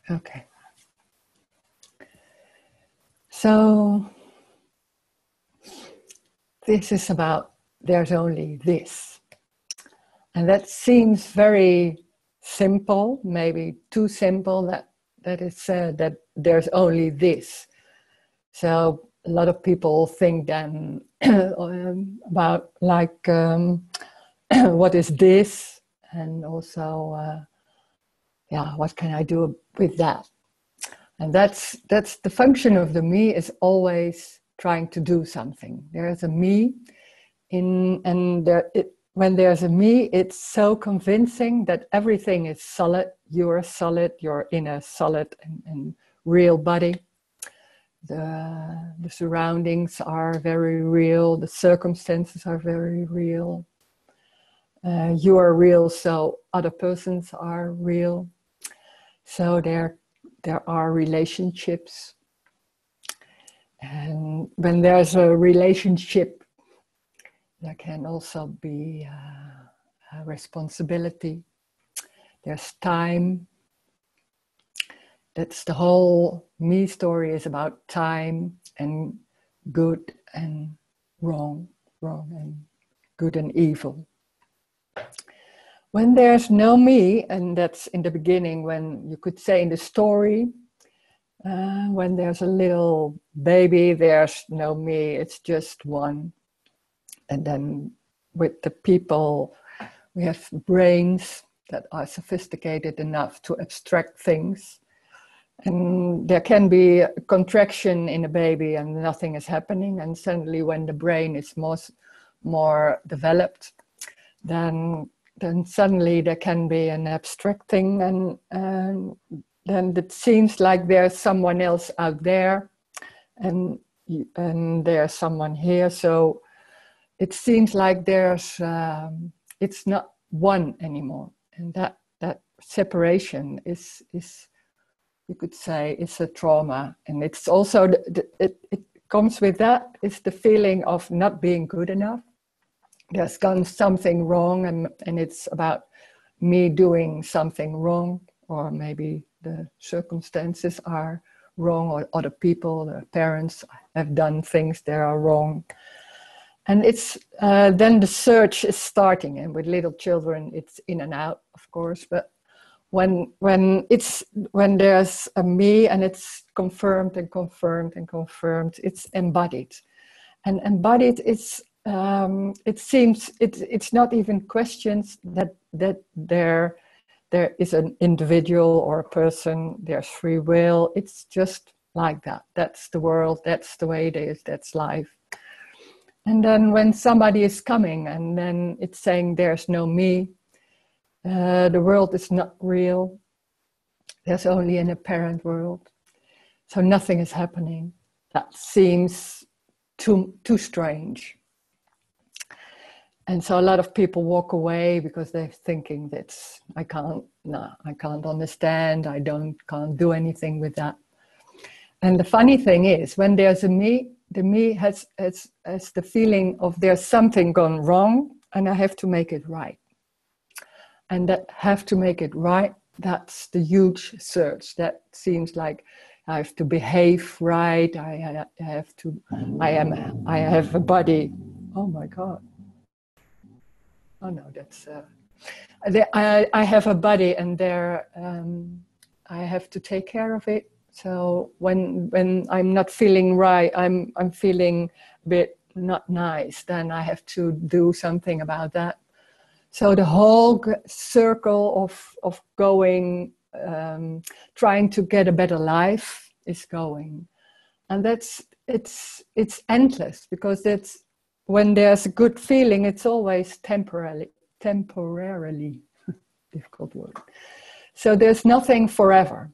Okay. So this is about there's only this. And that seems very simple, maybe too simple, that it's said that there's only this. So a lot of people think then about like, what is this? And also, what can I do with that? And that's the function of the me, is always trying to do something. There's a me when there's a me, it's so convincing that everything is solid. You're solid, you're in a solid and real body. The surroundings are very real, the circumstances are very real. You are real, so other persons are real. So there are relationships. And when there's a relationship, there can also be a responsibility. There's time. That's the whole me story, is about time and good and wrong and good and evil. When there's no me, and that's in the beginning, when you could say in the story, when there's a little baby, there's no me, it's just one. And then with the people, we have brains that are sophisticated enough to abstract things. And there can be a contraction in a baby and nothing is happening. And suddenly when the brain is more developed, then suddenly there can be an abstract thing, and then it seems like there's someone else out there and there's someone here. So it seems like there's it's not one anymore, and that separation is you could say it's a trauma. And it's also it comes with that is the feeling of not being good enough. There's gone something wrong, and it's about me doing something wrong, or maybe the circumstances are wrong, or other people, the parents have done things that are wrong. And it's then the search is starting, and with little children it's in and out, of course, but when there's a me and it's confirmed and confirmed and confirmed, it's embodied. And embodied is it seems it's not even questions that there is an individual or a person, there's free will. It's just like that. That's the world, that's the way it is, that's life. And then when somebody is coming and then it's saying there's no me, the world is not real, there's only an apparent world, so nothing is happening. That seems too strange. And so a lot of people walk away because they're thinking that I can't understand, I can't do anything with that. And the funny thing is, when there's a me, the me has the feeling of there's something gone wrong and I have to make it right. And that have to make it right, that's the huge search. That seems like I have to behave right, I have a body. Oh my God. Oh no, that's I have a body, and there I have to take care of it. So when I'm not feeling right, I'm feeling a bit not nice, then I have to do something about that. So the whole circle of going, trying to get a better life is going, and it's endless, because it's when there's a good feeling, it's always temporarily difficult word. So there's nothing forever,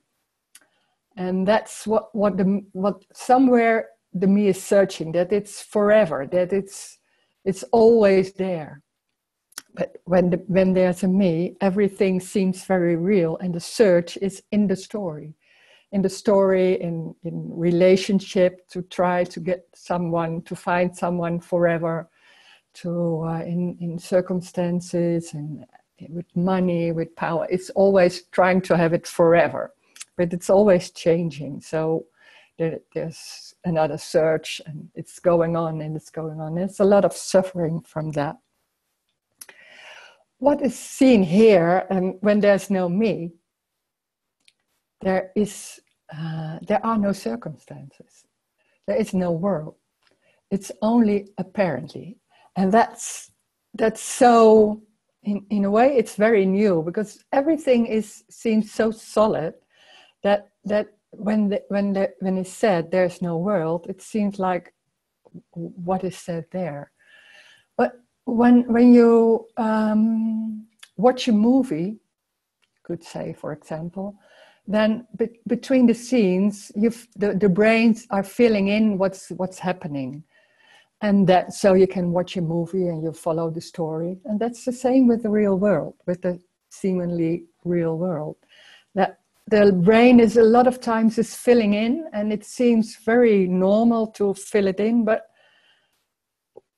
and that's what somewhere the me is searching, that it's forever, that it's always there. But when there's a me, everything seems very real, and the search is in the story, in relationship, to try to get someone, to find someone forever, to in circumstances and with money, with power. It's always trying to have it forever, but it's always changing. So there's another search, and it's going on and it's going on. There's a lot of suffering from that. What is seen here, and when there's no me, there are no circumstances. There is no world. It's only apparently. And that's so, in a way, it's very new, because everything seems so solid that when it's said there's no world, it seems like, what is said there? But when you watch a movie, could say, for example, then between the scenes, the brains are filling in what's happening, and that so you can watch a movie and you follow the story. And that's the same with the real world, with the seemingly real world. That the brain is a lot of times is filling in, and it seems very normal to fill it in, but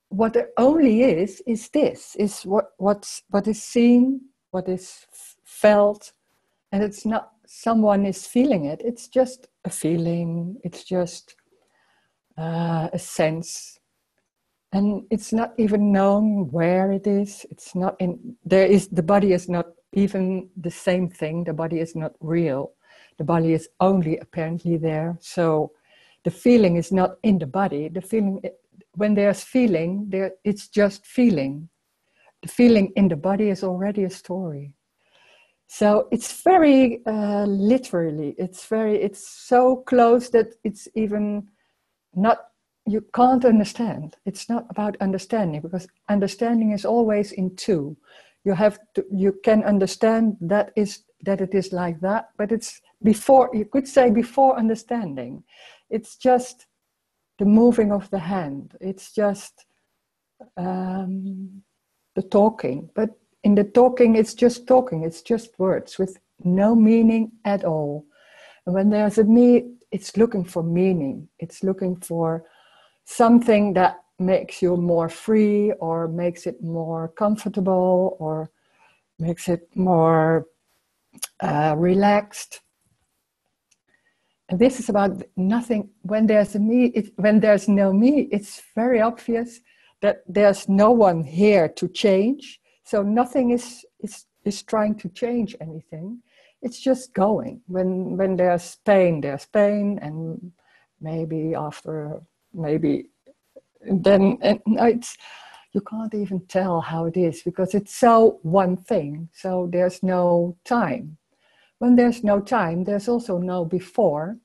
what there only is this, is what is seen, what is felt, and it's not someone is feeling it. It's just a feeling. It's just a sense, and it's not even known where it is. It's not in. The body is not even the same thing. The body is not real. The body is only apparently there. So the feeling is not in the body. The feeling, when there's feeling, it's just feeling. The feeling in the body is already a story. So it's very literally, it's so close that it's even not, you can't understand. It's not about understanding, because understanding is always in two. You can understand that it is like that, but it's before, you could say before understanding. It's just the moving of the hand. It's just the talking, but in the talking, it's just words with no meaning at all. And when there's a me, it's looking for meaning. It's looking for something that makes you more free, or makes it more comfortable, or makes it more relaxed. And this is about nothing. When there's a me, when there's no me, it's very obvious that there's no one here to change. So nothing is trying to change anything. It's just going. When there's pain, and maybe then it's, you can't even tell how it is, because it's so one thing. So there's no time. When there's no time, there's also no before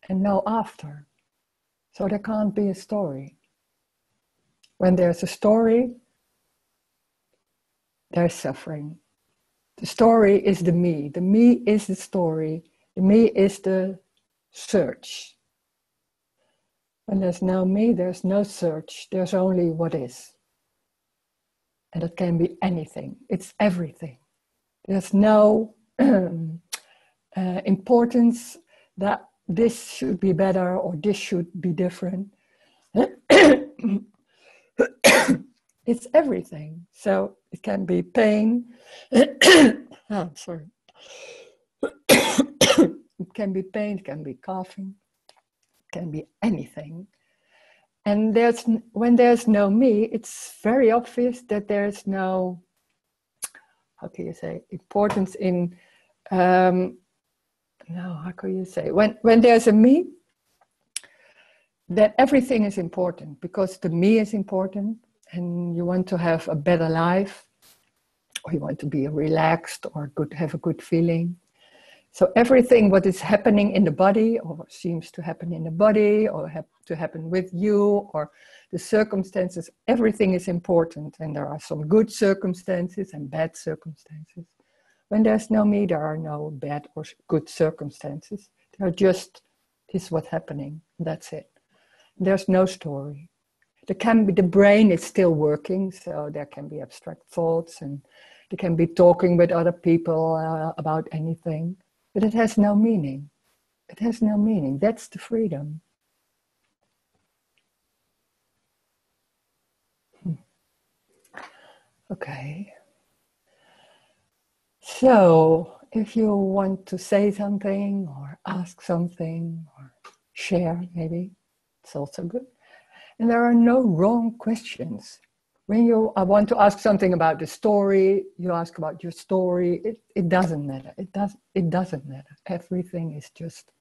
and no after. So there can't be a story. When there's a story, there's suffering. The story is the me. The me is the story. The me is the search. When there's no me, there's no search. There's only what is. And it can be anything. It's everything. There's no importance that this should be better or this should be different. It's everything. So it can be pain. Oh, sorry. It can be pain, it can be coughing, it can be anything. And when there's no me, it's very obvious that there's no, how can you say, importance in, how can you say, when there's a me, then everything is important, because the me is important, and you want to have a better life, or you want to be relaxed, or have a good feeling. So everything what is happening in the body, or seems to happen in the body, or have to happen with you, or the circumstances, everything is important. And there are some good circumstances and bad circumstances. When there's no me, there are no bad or good circumstances. There are just, this is what's happening. That's it. There's no story. The brain is still working, so there can be abstract thoughts, and they can be talking with other people about anything. But it has no meaning. It has no meaning. That's the freedom. Okay. So if you want to say something or ask something or share, maybe it's also good. And there are no wrong questions. When you want to ask something about the story, you ask about your story. It doesn't matter. It doesn't matter. Everything is just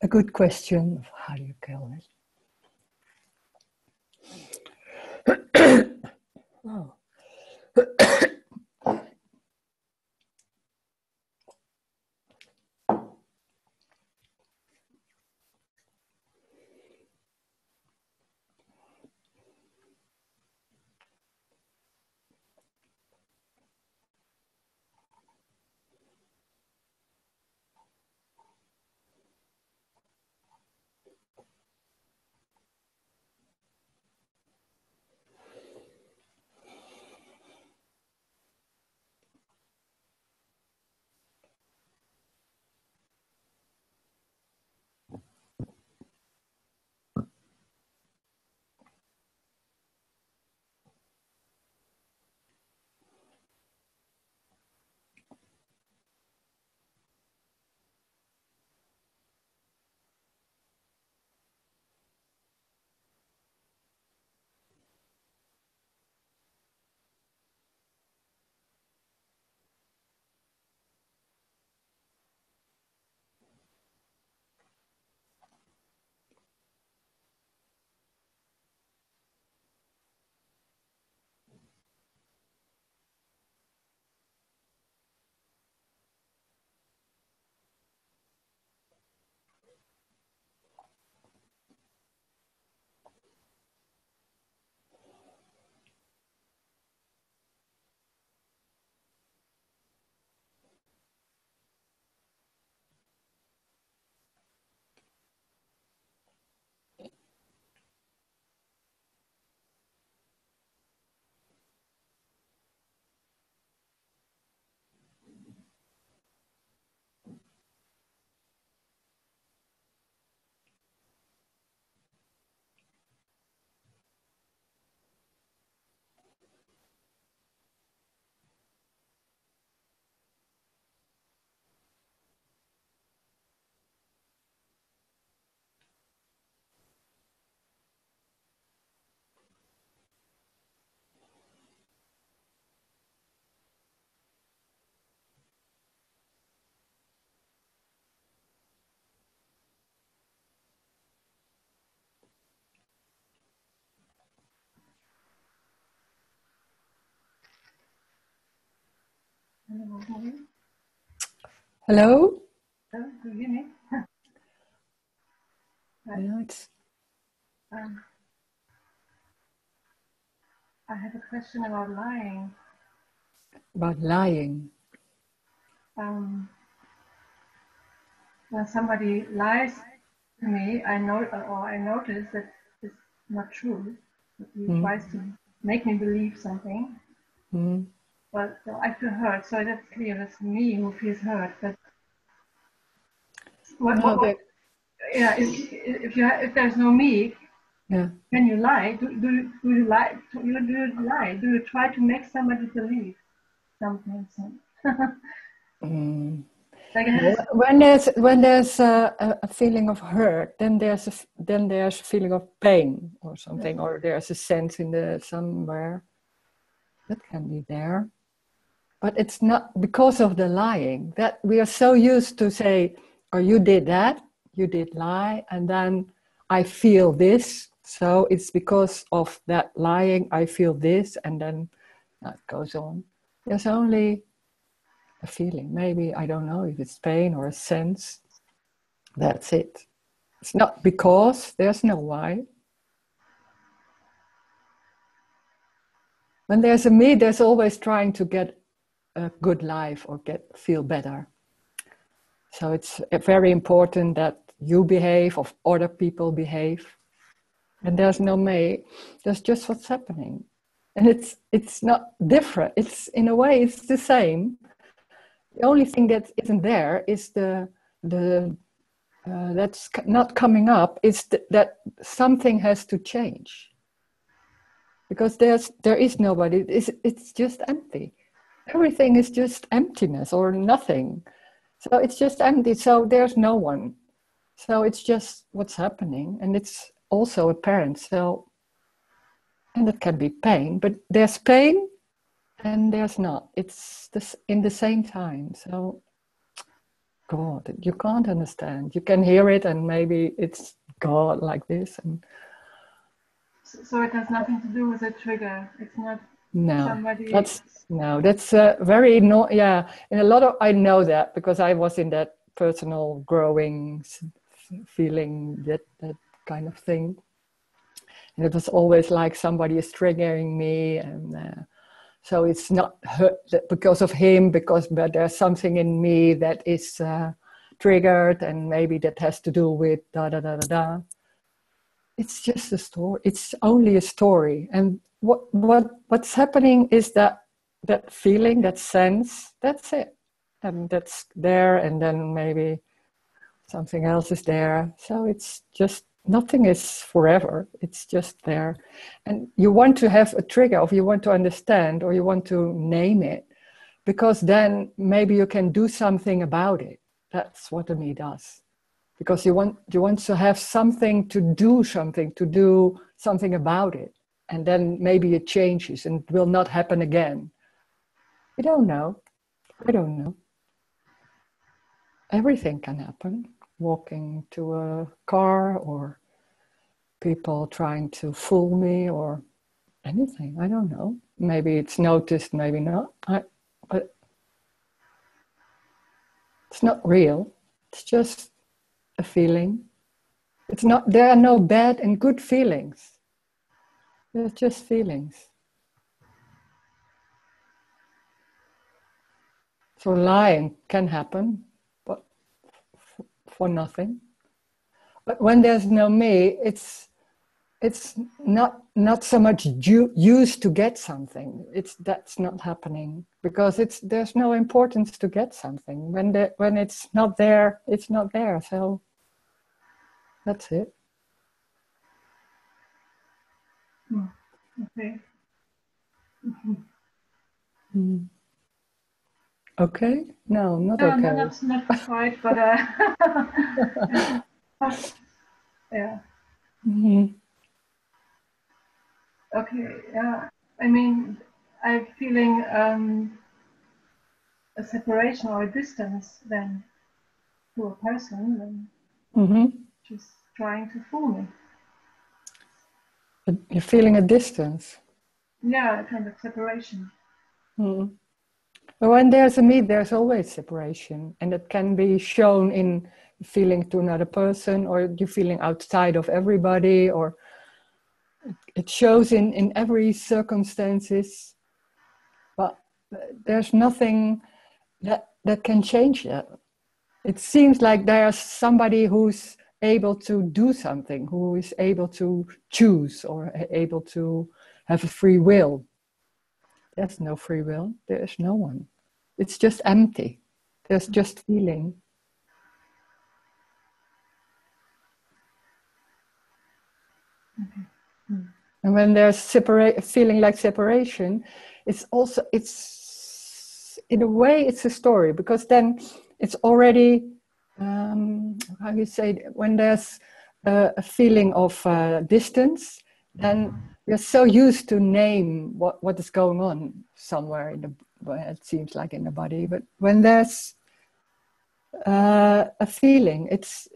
a good question of how do you call it. Oh. Hello? Hello, do you hear me? Yeah, I have a question about lying. about lying. When somebody lies to me, I notice that it's not true. That he tries to make me believe something. But I feel hurt, so that's clear. That's me who feels hurt. But if there's no me, when you lie, do you lie? Do you lie? Do you try to make somebody believe something? When there's a feeling of hurt, then there's a feeling of pain or something, or there's a sense in somewhere that can be there. But it's not because of the lying that we are so used to say, "Oh, you did that, you did lie, and then I feel this, so it's because of that lying I feel this," and then that goes on. There's only a feeling, maybe, I don't know if it's pain or a sense. That's it. It's not because, there's no why. When there's a me, there's always trying to get a good life or feel better. So it's very important that you behave or other people behave. And there's no me, there's just what's happening. And it's not different. It's, in a way, it's the same. The only thing that isn't there is that's not coming up, is that something has to change. Because there is nobody, it's just empty. everything is just emptiness or nothing. So it's just empty. So there's no one. So it's just what's happening. And it's also apparent. So, and it can be pain, but there's pain and there's not. It's this in the same time. So, God, you can't understand. You can hear it and maybe it's God like this. And so it has nothing to do with a trigger. It's not somebody. That's very yeah. And a lot of I know that because I was in that personal growing feeling that kind of thing, and it was always like somebody is triggering me, and so it's not because of him, but there's something in me that is triggered, and maybe that has to do with da da da da da. It's just a story. It's only a story, and what's happening is that feeling, that sense, that's it, and that's there, and then maybe something else is there. So it's just nothing is forever. It's just there, and you want to have a trigger, or you want to understand, or you want to name it, because then maybe you can do something about it. That's what me does. Because you want to have something to do something about it. And then maybe it changes and it will not happen again. I don't know. Everything can happen. Walking to a car, or people trying to fool me, or anything. I don't know. Maybe it's noticed, maybe not. But it's not real. It's just a feeling. It's not. There are no bad and good feelings. They're just feelings. So lying can happen, but for nothing. But when there's no me, it's not so much used to get something. That's not happening because there's no importance to get something. When it's not there, it's not there. So that's it. Okay. Okay? No, not okay. No, not quite, but yeah. Mm-hmm. Okay, yeah. I mean, I'm feeling a separation or a distance then to a person than just trying to fool me. But you're feeling a distance. Yeah, a kind of separation. Mm. But when there's a me, there's always separation. And it can be shown in feeling to another person, or you feeling outside of everybody, or it shows in every circumstances. But there's nothing that can change that. It seems like there's somebody who's able to do something, who is able to choose or able to have a free will. There's no free will. There's no one. It's just empty. There's just feeling. Okay. And when there's feeling like separation, it's in a way, it's a story, because then it's already, how you say, when there's a feeling of distance, then we're so used to name what is going on somewhere it seems like in the body. But when there's a feeling, it's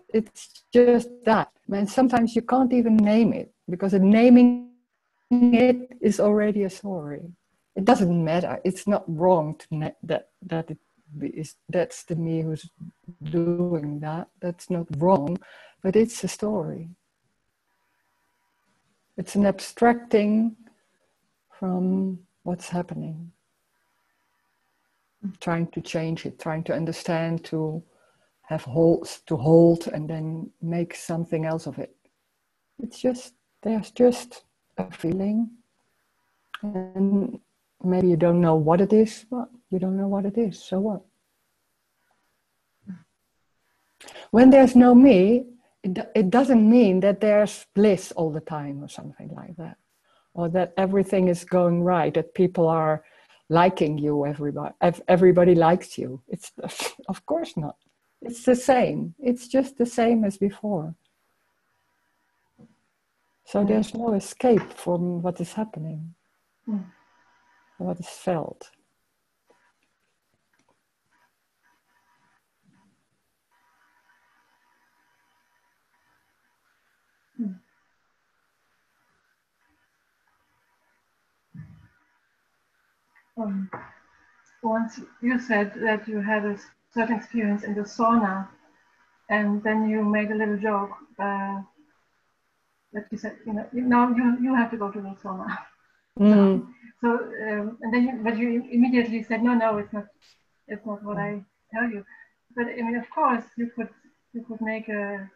just that. And sometimes you can't even name it, because naming it is already a story. It doesn't matter. It's not wrong to that's the me who's doing that. That's not wrong, but it's a story. It's an abstracting from what's happening. Trying to change it, trying to understand, to have hold, and then make something else of it. There's just a feeling, and maybe you don't know what it is, but you don't know what it is, so what? When there's no me, it doesn't mean that there's bliss all the time or something like that, or that everything is going right, that people are liking you. Everybody likes you. It's of course not. It's the same. It's just the same as before. So there's no escape from what is happening, what is felt. Once you said that you had a certain experience in the sauna, and then you made a little joke that you said, now you have to go to the sauna. And then but you immediately said, no, it's not what I tell you. But I mean, of course, you could make a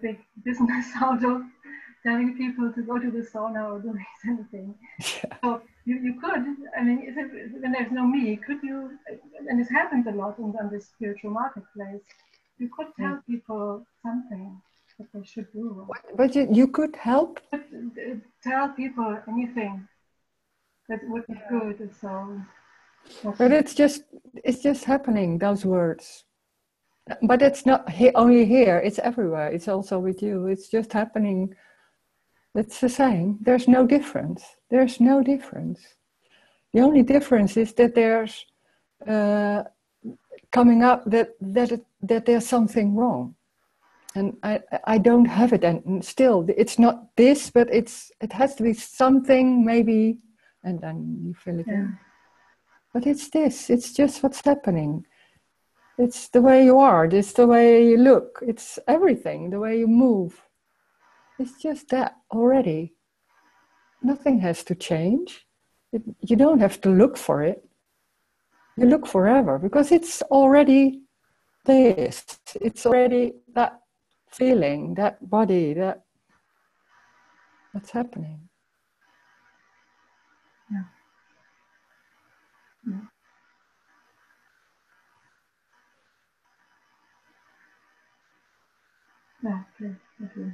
big business out of telling people to go to the sauna or doing anything. Yeah. So you could, I mean, when there's no me, could you, and this happens a lot on this spiritual marketplace, you could tell people something that they should do. But you could help? Tell people anything that would be good. So. But it's just happening, those words. But it's not only here, it's everywhere. It's also with you. It's just happening. It's the same. There's no difference. There's no difference. The only difference is that there's coming up that there's something wrong. And I don't have it, and still it's not this, but it has to be something maybe, and then you fill it in. But it's this. It's just what's happening. It's the way you are. It's the way you look. It's everything. The way you move. It's just that already. Nothing has to change. You don't have to look for it. You look forever because it's already this. It's already that feeling, that body, that's happening. Yeah. Yeah. Yeah, okay.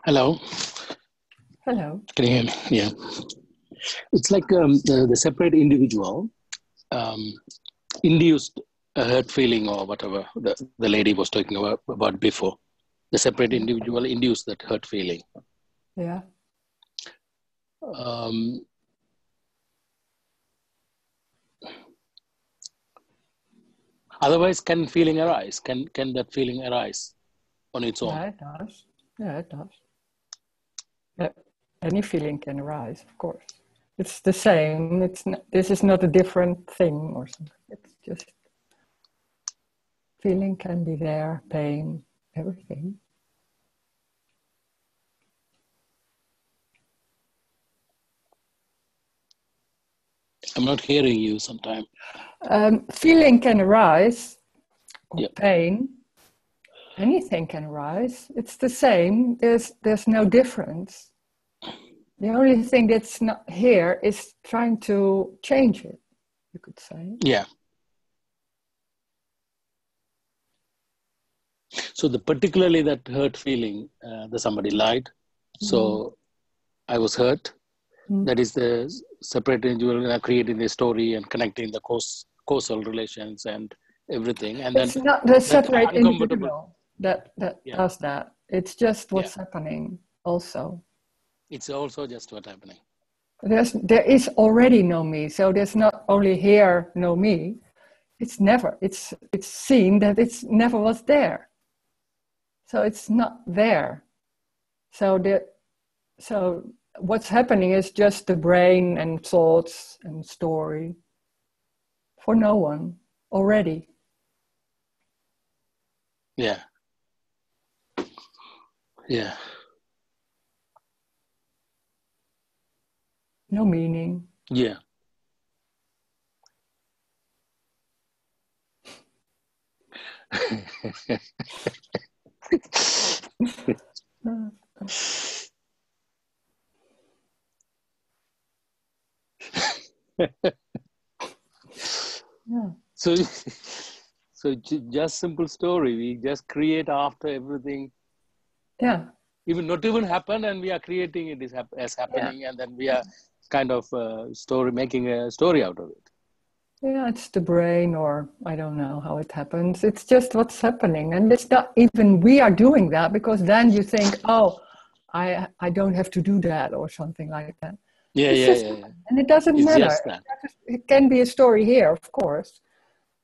Hello, Hello. can you hear me? Yeah. It's like the separate individual um, induced a hurt feeling or whatever the lady was talking about before. The separate individual induced that hurt feeling. Yeah. Otherwise, can feeling arise? Can that feeling arise on its own? Yeah, it does. Yeah, it does. Yeah. Any feeling can arise, of course. It's the same. It's not, this is not a different thing or something. It's just feeling can be there, pain, everything. I'm not hearing you sometimes. Feeling can arise, or Yeah. pain. Anything can arise. It's the same. There's no difference. The only thing that's not here is trying to change it, you could say. Yeah. So particularly that hurt feeling, that somebody lied. So I was hurt. That is the separate individual creating the story and connecting the causal relations and everything. And It's then not the that separate uncomfortable. individual that does that. It's just what's happening also. It's also just what's happening. There is already no me. So there's not only here no me. It's never. It's seen that it's never was there. So it's not there. So what's happening is just the brain and thoughts and story for no one already. Yeah. Yeah. No meaning. Yeah. Yeah. So just simple story. We just create after everything. Yeah. Even not even happen, and we are creating it as happening, and then we are kind of making a story out of it. Yeah, it's the brain, or I don't know how it happens. It's just what's happening. And it's not even we are doing that, because then you think, oh, I don't have to do that or something like that. Yeah, Yeah. And it doesn't it's matter. just that. It can be a story here, of course,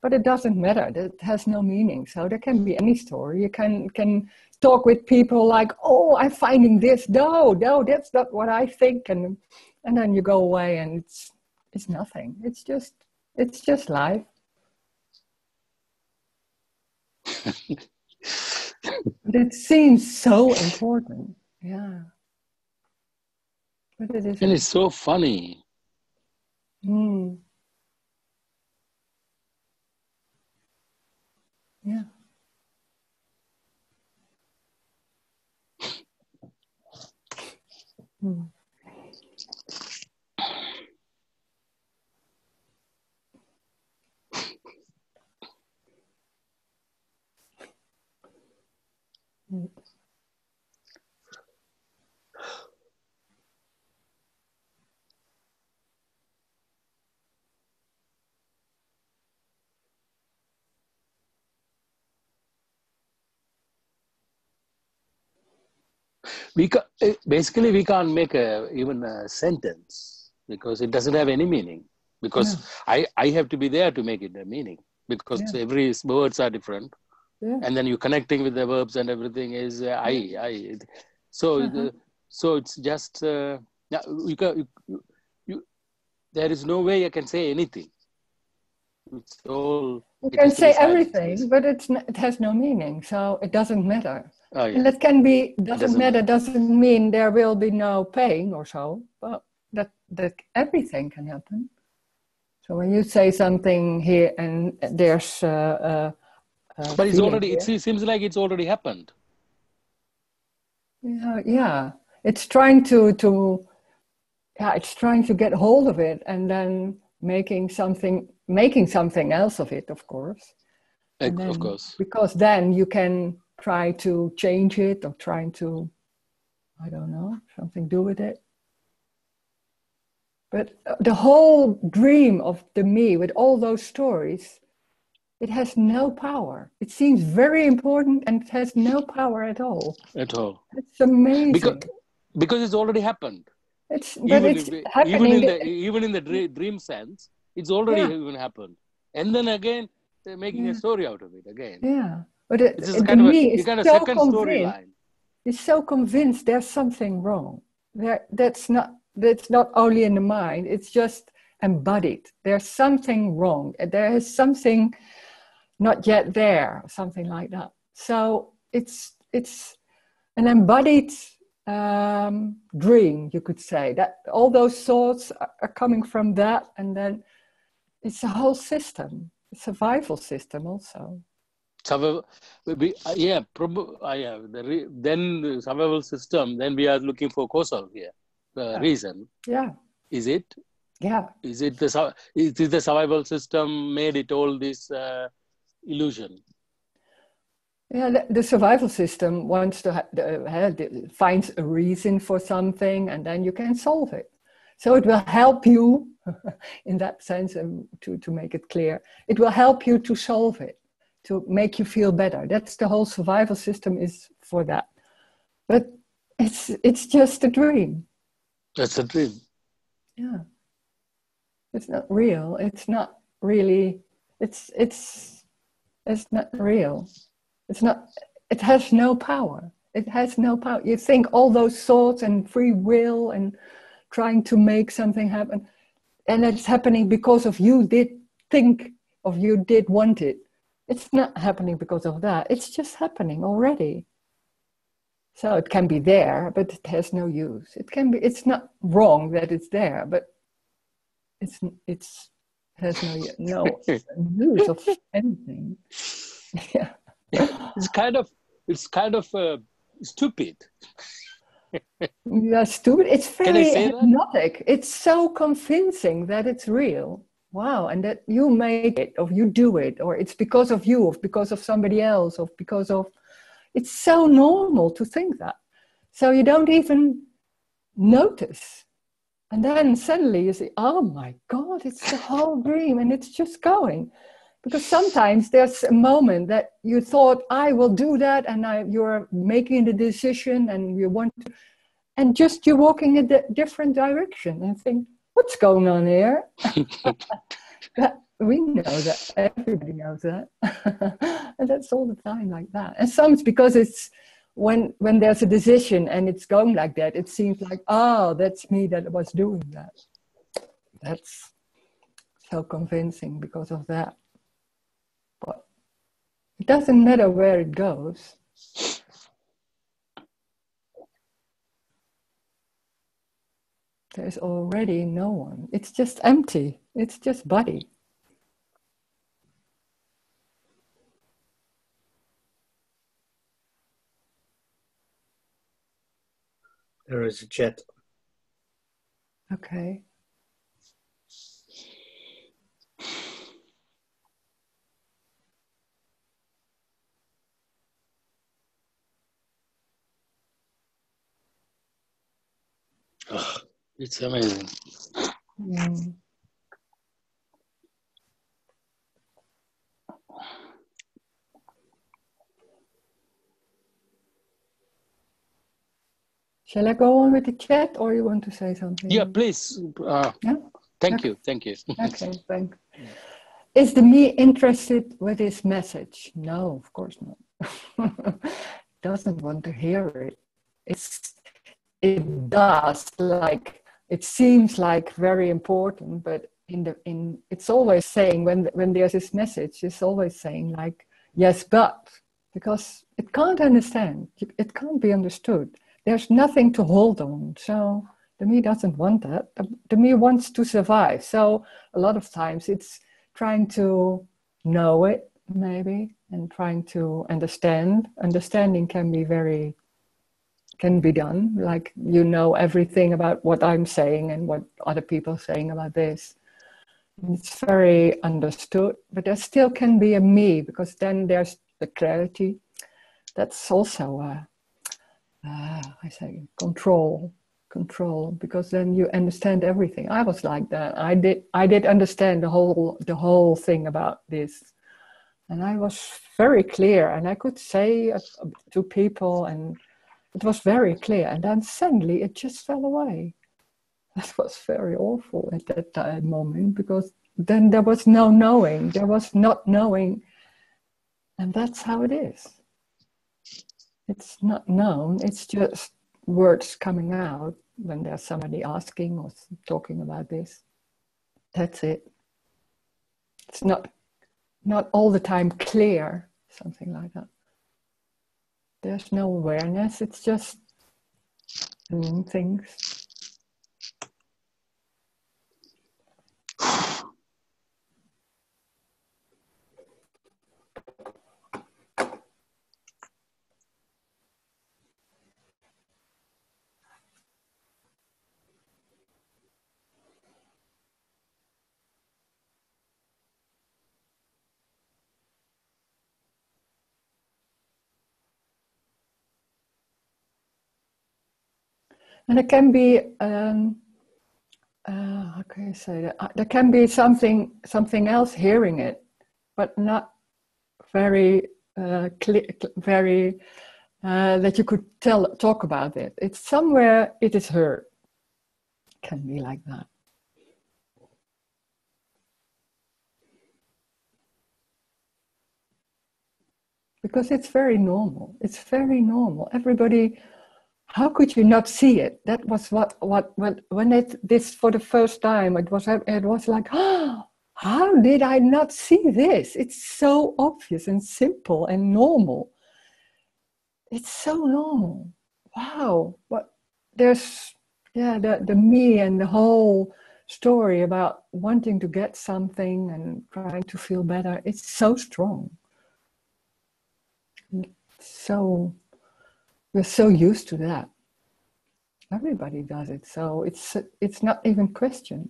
but it doesn't matter. It has no meaning. So there can be any story. You can talk with people like, oh, I'm finding this. No, that's not what I think. And then you go away and it's nothing. It's just life. But it seems so important. Yeah. But it isn't. And it's so funny. Yeah. Basically we can't make even a sentence because it doesn't have any meaning. Because I have to be there to make it a meaning. Because every words are different. Yeah. And then you're connecting with the verbs and everything is I. So it's just there is no way I can say anything. It's all. You can say everything, but it has no meaning, so it doesn't matter. Oh, yeah. And that can be doesn't matter. Doesn't mean there will be no pain or so, but that everything can happen. So when you say something here and there's but it's already. It seems like it's already happened. Yeah. It's trying to it's trying to get hold of it and then making something else of it, of course. Of course. Because then you can try to change it or trying to I don't know, something to do with it. But the whole dream of the me with all those stories, it has no power. It seems very important and it has no power at all. At all. It's amazing. Because it's already happened. Even in the dream sense, it's already even happened. And then again, they're making a story out of it again. Yeah. But the kind of me is kind of so second storyline. It's so convinced there's something wrong. That's not only in the mind, it's just embodied. There's something wrong. There is something not yet there, something like that. So it's an embodied dream, you could say. That all those thoughts are coming from that, and then it's a whole system, a survival system also. Survival, then the survival system. Then we are looking for causal here, reason. Yeah. Is it? Yeah. Is it the survival system made it all this illusion? Yeah, the survival system wants to finds a reason for something, and then you can solve it. So it will help you, in that sense, to make it clear. It will help you to solve it, to make you feel better. That's the whole survival system is for that. But it's just a dream. That's a dream. Yeah. It's not real. It's not really. It's not real. It's not. It has no power. It has no power. You think all those thoughts and free will and trying to make something happen, and it's happening because of you did think of you did want it. It's not happening because of that. It's just happening already. So it can be there, but it has no use. It can be. It's not wrong that it's there, but it has no use of anything. Yeah. It's kind of stupid. Yeah, stupid. It's very hypnotic. It's so convincing that it's real. Wow, and that you make it, or you do it, or it's because of you, or because of somebody else, or because of... It's so normal to think that. So you don't even notice. And then suddenly you say, oh my God, it's the whole dream, and it's just going. Because sometimes there's a moment that you thought, I will do that, and you're making the decision, and you want to... And just you're walking in a different direction and think, what's going on here? We know that. Everybody knows that. And that's all the time like that. And some it's because it's when there's a decision and it's going like that, it seems like, oh, that's me that was doing that. That's so convincing because of that. But it doesn't matter where it goes. There's already no one. It's just empty. It's just body. There is a chat. Okay. Oh, it's amazing. Mm. Shall I go on with the chat, or you want to say something? Yeah, please. Yeah? Thank you. Okay, thanks. Is the me interested with this message? No, of course not. Doesn't want to hear it. It does, like, it seems like very important, but it's always saying, when there's this message, it's always saying like, yes, but, because it can't understand. It can't be understood. There's nothing to hold on. So the me doesn't want that. The me wants to survive. So a lot of times it's trying to know it, maybe, and trying to understand. Understanding can be done. Like, you know everything about what I'm saying and what other people are saying about this. It's very understood, but there still can be a me, because then there's the clarity. That's also I say control, because then you understand everything. I was like that. I did understand the whole thing about this, and I was very clear, and I could say to people, and it was very clear. And then suddenly it just fell away. That was very awful at that moment, because then there was no knowing. There was not knowing, and that's how it is. It's not known. It's just words coming out when there's somebody asking or talking about this. That's it. It's not all the time clear, something like that. There's no awareness. It's just doing things. And it can be, how can I say that? There can be something else hearing it, but not very clear, very that you could talk about it. It's somewhere it is heard. It can be like that. Because it's very normal. It's very normal. Everybody. How could you not see it? That was what when this for the first time, it was like, oh, how did I not see this? It's so obvious and simple and normal. It's so normal. Wow. But there's, the me and the whole story about wanting to get something and trying to feel better. It's so strong. So we're so used to that. Everybody does it, so it's not even questioned.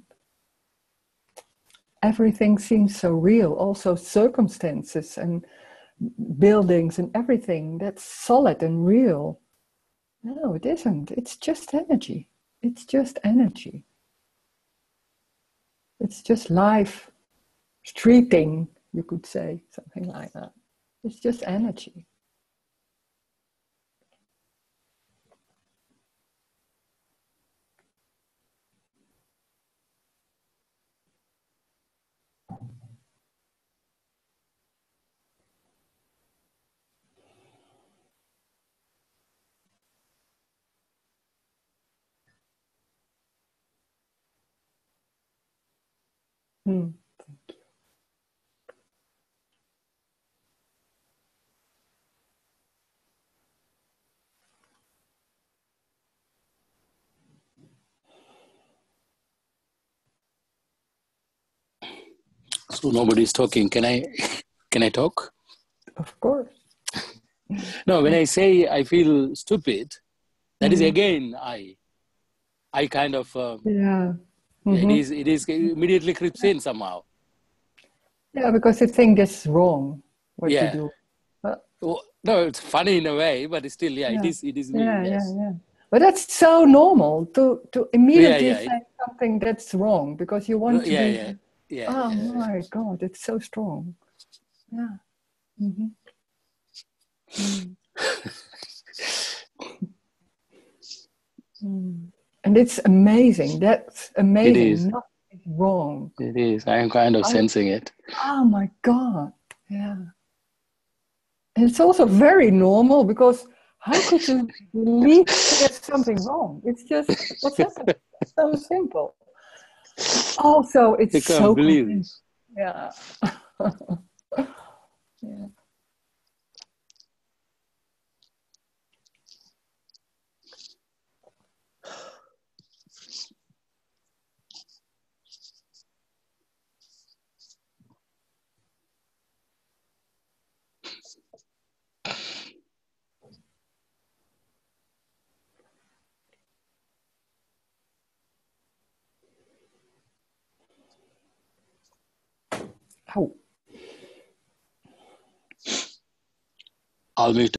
Everything seems so real, also circumstances and buildings and everything that's solid and real. No, it isn't. It's just energy. It's just energy. It's just life streeting, you could say, something like that. It's just energy. Thank you. So nobody's talking. Can I talk? Of course. No, when I say I feel stupid, that is again I kind of Yeah. it is immediately creeps in somehow. Yeah, because you think it's wrong what you do. Well, no, it's funny in a way, but still, it is me. Yes. Yeah. But that's so normal to immediately say something that's wrong because you want to be. My God, it's so strong. Yeah. And it's amazing. That's amazing. It is. Nothing wrong. It is. I am kind of sensing it. Oh my God. Yeah. And it's also very normal because how could you believe there's something wrong? It's just what's happening. It's so simple. Also, it's so convincing. Yeah. Yeah. Oh. I'll mute.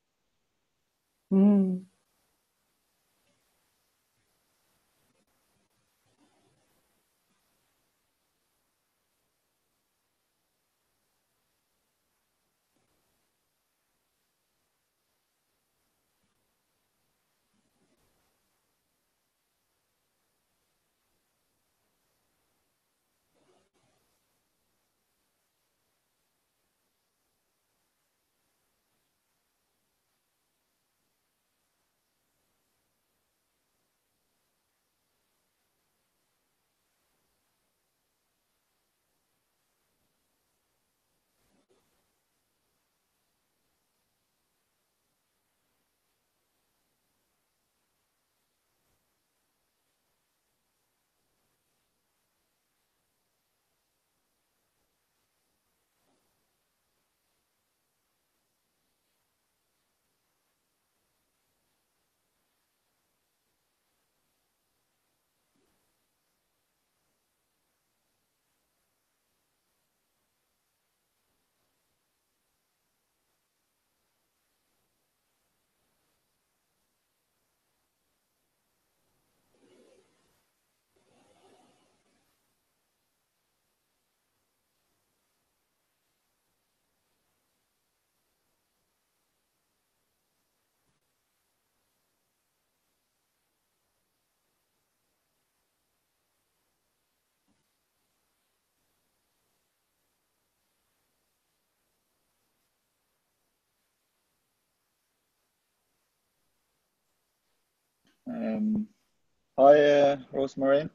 Hi, Rosemary.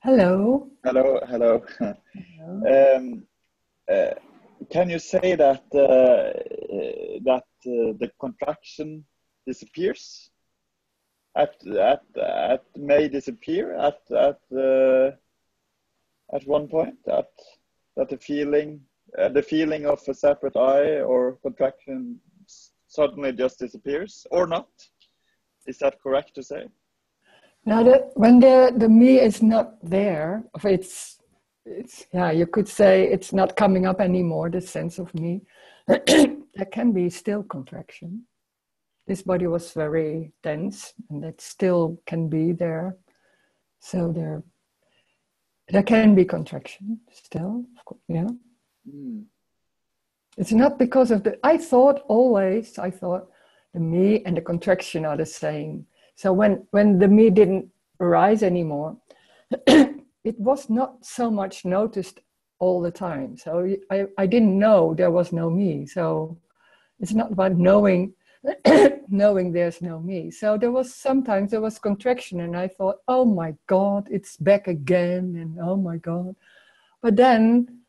Hello. Hello. Hello. Can you say that the contraction disappears may disappear at one point, that the feeling of a separate I or contraction suddenly just disappears, or not? Is that correct to say? Now that when the me is not there, it's yeah, you could say it's not coming up anymore, the sense of me. There can be still contraction. This body was very dense, and that still can be there. So there can be contraction still, of course, yeah. It's not because of I thought the me and the contraction are the same. So when the me didn't arise anymore, it was not so much noticed all the time. So I didn't know there was no me. So it's not about knowing there's no me. So sometimes there was contraction, and I thought, oh my God, it's back again, and oh my God. But then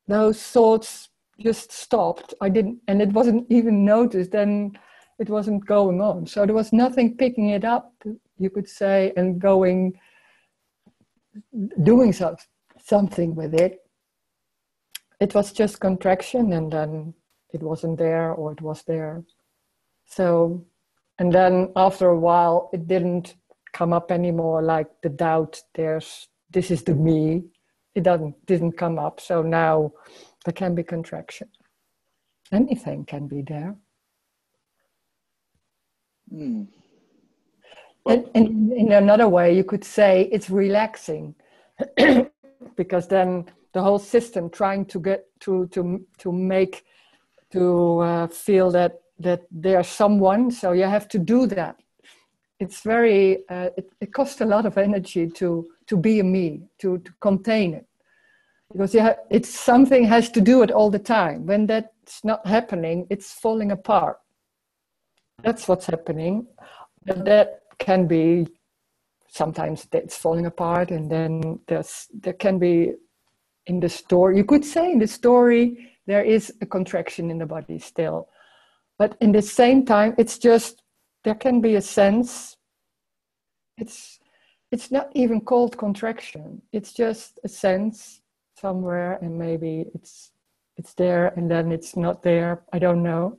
those thoughts just stopped. And it wasn't even noticed, and it wasn't going on. So there was nothing picking it up, you could say, and doing something with it. It was just contraction, and then it wasn't there, or it was there. So, and then after a while, it didn't come up anymore, like the doubt, this is the me. It didn't come up. So now there can be contraction. Anything can be there. And in another way, you could say it's relaxing, because then the whole system trying to get to feel that there's someone, so you have to do that. It's very it costs a lot of energy to be a me, to contain it, because it's something has to do it all the time. When that's not happening, it's falling apart. That's what's happening. But that can be, sometimes it's falling apart, and then there can be, in the story, you could say in the story, there is a contraction in the body still. But in the same time, it's just, there can be a sense, it's not even called contraction. It's just a sense somewhere, and maybe it's there, and then it's not there. I don't know.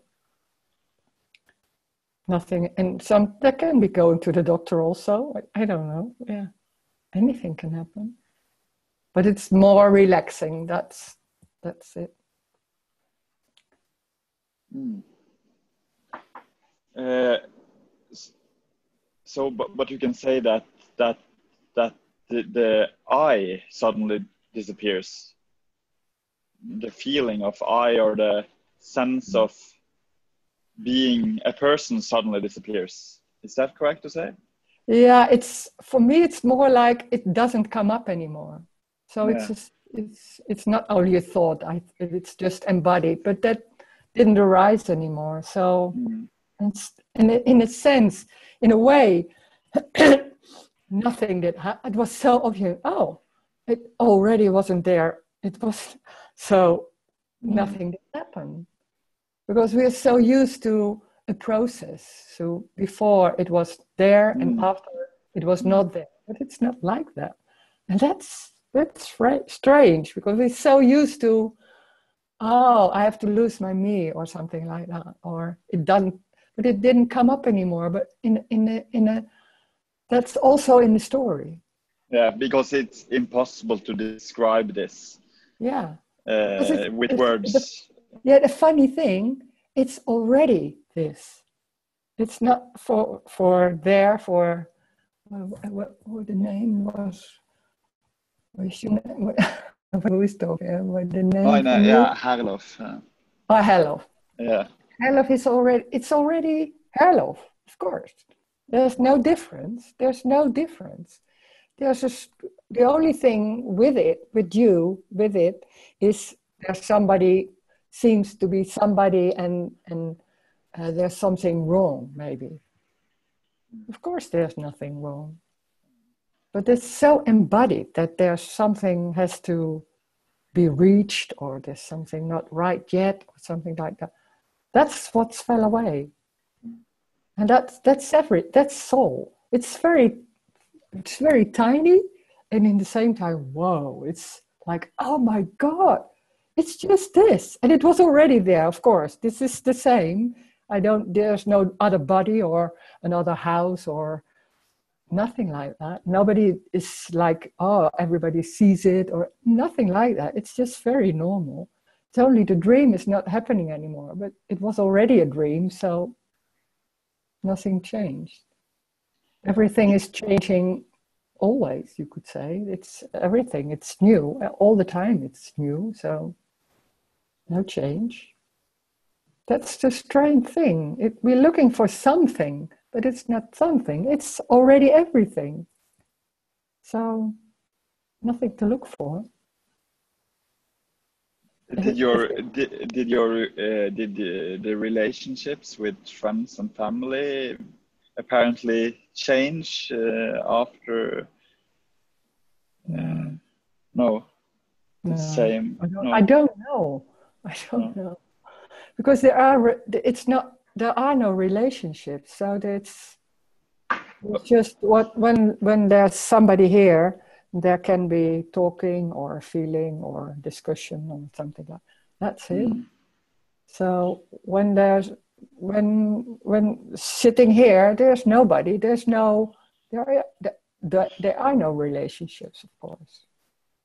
Nothing, and that can be going to the doctor also. I don't know. Yeah, anything can happen, but it's more relaxing. That's it. So, but you can say that the I suddenly disappears. The feeling of I, or the sense of being a person, suddenly disappears. Is that correct to say? Yeah, for me, it's more like it doesn't come up anymore. So yeah. It's not only a thought. It's just embodied, but that didn't arise anymore. So, in a sense, in a way, nothing it was so obvious. Oh, it already wasn't there. It was so nothing did happen, because we are so used to a process. So before it was there, and after it was not there. But it's not like that, and that's strange, because we're so used to, oh, I have to lose my me, or something like that, or it doesn't. But it didn't come up anymore. But in a that's also in the story. Yeah, because it's impossible to describe this. Yeah, with words. The funny thing, it's already this. It's not for what the name was. Who is talking? What the name? Oh, no, yeah, Herlof. Oh, Herlof. Yeah. Herlof is already Herlof, of course. There's no difference. The only thing with it is there's somebody, seems to be somebody, and there's something wrong, maybe. Of course, there's nothing wrong. But it's so embodied that there's something has to be reached, or there's something not right yet, or something like that. That's what's fell away. And that's soul. It's very tiny, and in the same time, whoa, it's like, oh my God, it's just this. And it was already there, of course. This is the same. There's no other body or another house or nothing like that. Nobody is like, oh, everybody sees it or nothing like that. It's just very normal. It's only the dream is not happening anymore, but it was already a dream, so nothing changed. Everything is changing always, you could say. It's everything, it's new. All the time it's new, so no change. That's the strange thing. We're looking for something, but it's not something. It's already everything. So nothing to look for. Did the relationships with friends and family apparently change after? No, the same. I don't know. Because there are no relationships. So it's just when there's somebody here, there can be talking or feeling or discussion or something like that. That's it. So when sitting here, there's nobody. There are no relationships, of course,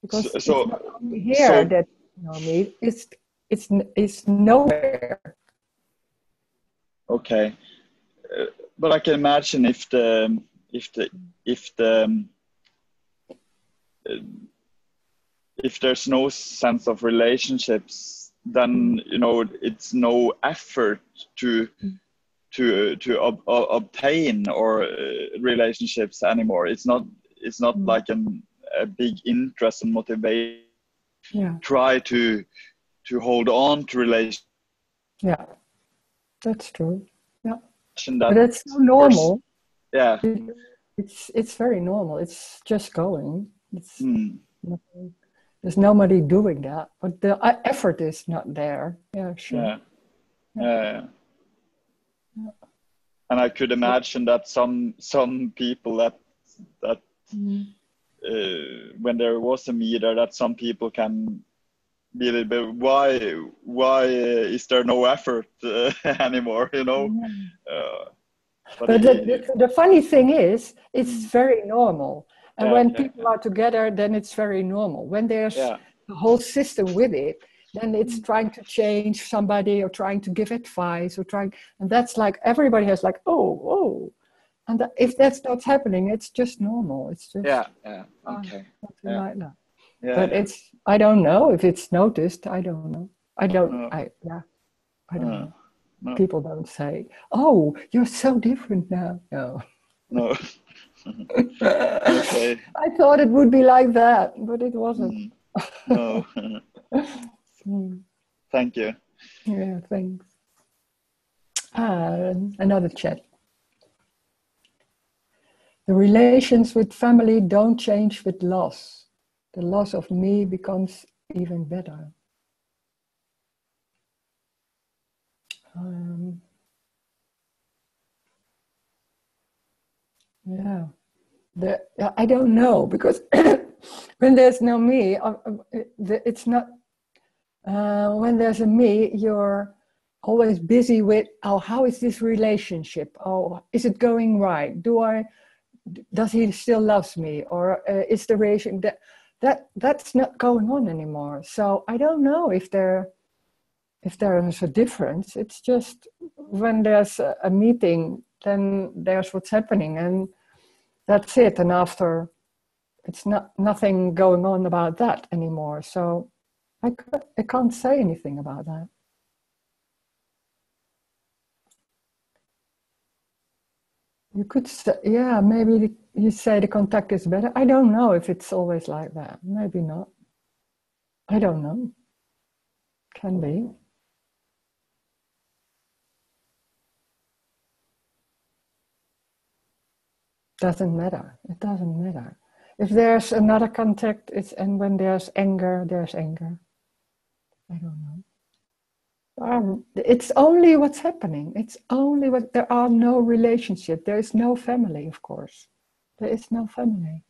because it's not only here that you know me. It's nowhere. Okay, but I can imagine if there's no sense of relationships, then you know it's no effort to obtain or relationships anymore. It's not like a big interest and motivation. Yeah. Try to hold on to relationships. Yeah, that's true. Yeah, but it's so normal. Yeah, it's very normal. It's just going. It's there's nobody doing that, but the effort is not there. Yeah, sure. Yeah. And I could imagine that some people that when there was a meter, that some people can be a little bit, why is there no effort anymore, you know? But the funny thing is, it's very normal. And when people are together, then it's very normal. When there's a whole system with it, then it's trying to change somebody or trying to give advice and that's like everybody has like, oh. And if that's not happening, it's just normal. It's just okay. Something like that. But I don't know if it's noticed. I don't know. I don't know. No. People don't say, oh, you're so different now. No. Okay. I thought it would be like that, but it wasn't. No. Thank you. Yeah, thanks. Another chat. The relations with family don't change with loss. The loss of me becomes even better. I don't know, because when there's no me, it's not. When there's a me, you're always busy with, oh, how is this relationship? Oh, is it going right? Does he still loves me? Or is the relation that's not going on anymore? So I don't know if there is a difference. It's just when there's a meeting, then there's what's happening, and that's it. And after, it's nothing going on about that anymore. So I can't say anything about that. You could say, maybe you say the contact is better. I don't know if it's always like that. Maybe not. I don't know. Can be. Doesn't matter. It doesn't matter. If there's another contact, and when there's anger, there's anger. I don't know. It's only what's happening. It's only what, there are no relationships. There is no family, of course. There is no family.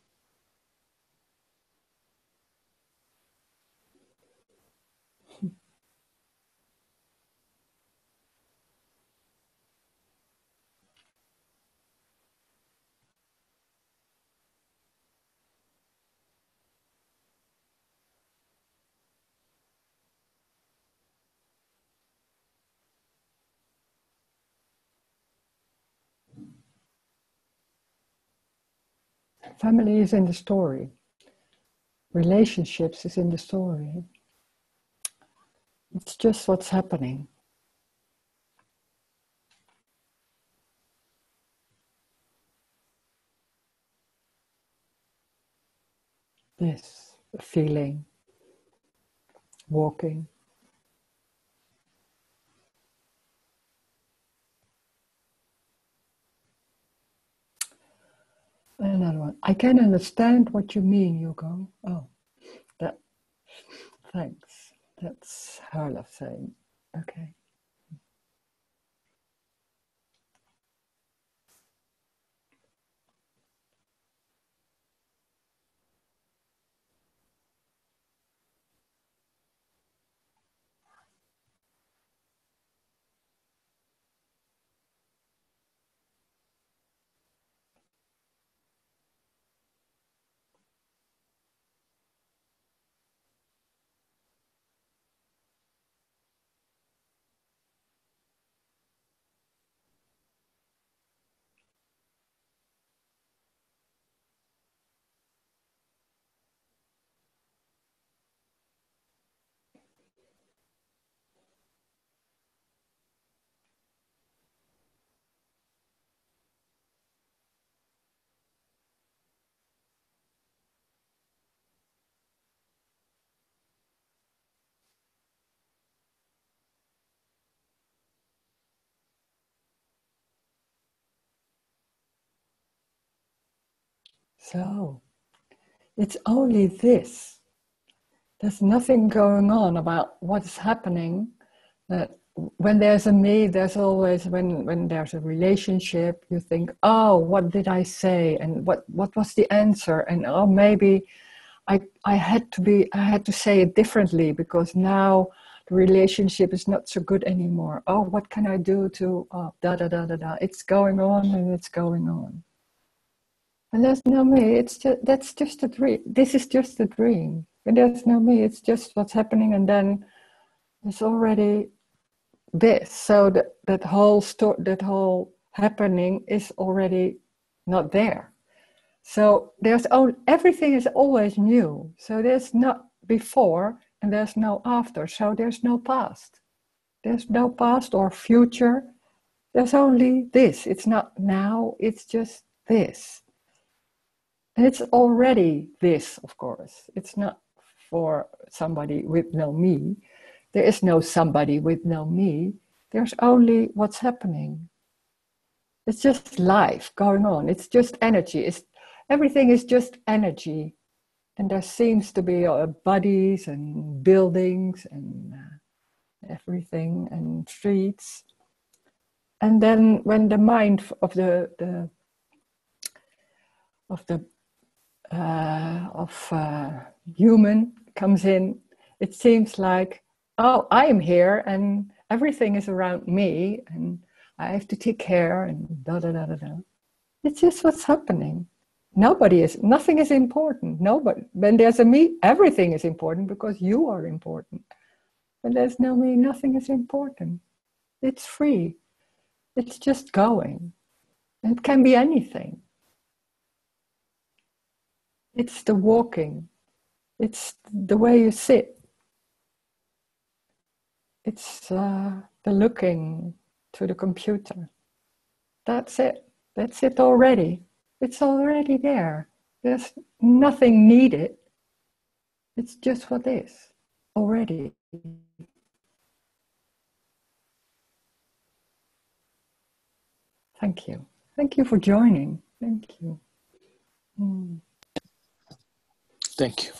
Family is in the story. Relationships is in the story. It's just what's happening. This feeling, walking. Another one. I can understand what you mean, Hugo. Oh, that. Thanks. That's her love saying. Okay. So, it's only this. There's nothing going on about what's happening. That when there's a me, there's always, when there's a relationship, you think, oh, what did I say? And what was the answer? And oh, maybe I had to say it differently because now the relationship is not so good anymore. Oh, what can I do to, da, da, da, da, da. It's going on and it's going on. And there's no me, that's just a dream. This is just a dream. And there's no me, it's just what's happening, and then it's already this. So that whole happening is already not there. So everything is always new. So there's not before and there's no after. So there's no past. There's no past or future. There's only this. It's not now, it's just this. And it's already this, of course. It's not for somebody with no me. There is no somebody with no me. There's only what's happening. It's just life going on. It's just energy. Everything is just energy. And there seems to be bodies and buildings and everything and streets. And then when the mind of human comes in, it seems like, oh, I am here and everything is around me and I have to take care and da da da da da. It's just what's happening. Nothing is important. Nobody. When there's a me, everything is important because you are important. When there's no me, nothing is important. It's free. It's just going. It can be anything. It's the walking. It's the way you sit. It's the looking to the computer. That's it. That's it already. It's already there. There's nothing needed. It's just what is already. Thank you. Thank you for joining. Thank you. Thank you.